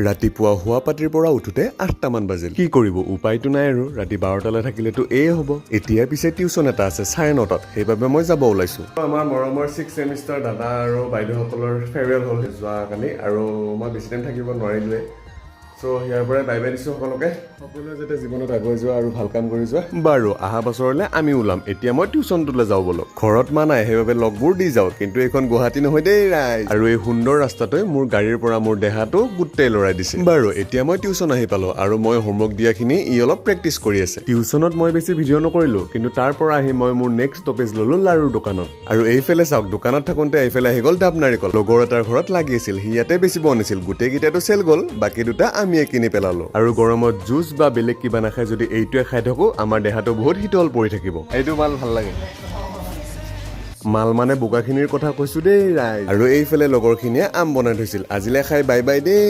ৰাতিপুৱা হোৱা পাতিৰ পৰা উঠোতে 8টামান বাজিল। কি কৰিব, উপায়তো নাই আৰু, ৰাতি 12টালৈ থাকিলেতো হ'ব। এতিয়া পিছে টিউচন এটা আছে 9:30টাত, সেইবাবে মই যাব ওলাইছো। আমাৰ মৰমৰ 6th ছেমিষ্টাৰ দাদা আৰু বাইদেউসকলৰ ফেয়াৰৱেল হ'ল যোৱাকালি, আৰু মই বেছি টাইম থাকিব নোৱাৰিলোৱে। চ' ইয়াৰ পৰাই বাই বাই দিছোঁ সকলোকে। সকলোৱে যাতে জীৱনত আগুৱাই যোৱা আৰু ভাল কাম কৰি যোৱা। বাৰু অহা বছৰলৈ আমি ওলাম। এতিয়া মই টিউচনটোলৈ যাওঁ বলক। ঘৰত মা নাই, সেইবাবে লগবোৰ দি যাওঁ, কিন্তু এইখন গুৱাহাটী নহয় দেই ৰাইজ। আৰু এই সুন্দৰ ৰাস্তাটোৱে মোৰ গাড়ীৰ পৰা মোৰ দেহাটো গোটেই লৰাই দিছে। বাৰু এতিয়া মই টিউচন আহি পালো, আৰু মই হোমৱৰ্ক দিয়াখিনি অলপ প্ৰেক্টিচ কৰি আছে। টিউচনত মই বেছি ভিডিঅ' নকৰিলো, কিন্তু তাৰ পৰা আহি মই মোৰ নেক্সট ষ্টপেজ ললো লাৰুৰ দোকানত। আৰু এইফালে চাওক, দোকানত থাকোঁতে এইফালে আহি গ'ল ডাব নাৰিকল। লগৰ এটাৰ ঘৰত লাগি আছিল, সি ইয়াতে বেচিব আনিছিল। গোটেইকেইটাটো চেল গ'ল, বাকী দুটা আমিয়ে কিনি পেলালো। আৰু গৰমত জুচ বা বেলেগ কিবা নাখায় যদি এইটোৱে খাই থাকো, আমাৰ দেহাটো বহুত শীতল পৰি থাকিব। এইটো মাল ভাল লাগে। মাল মানে বোকাখিনিৰ কথা কৈছো দেই ৰাইজ। আৰু এইফালে লগৰখিনিয়ে আম বনাই থৈছিল, আজিলে খাই বাই বাই দেই।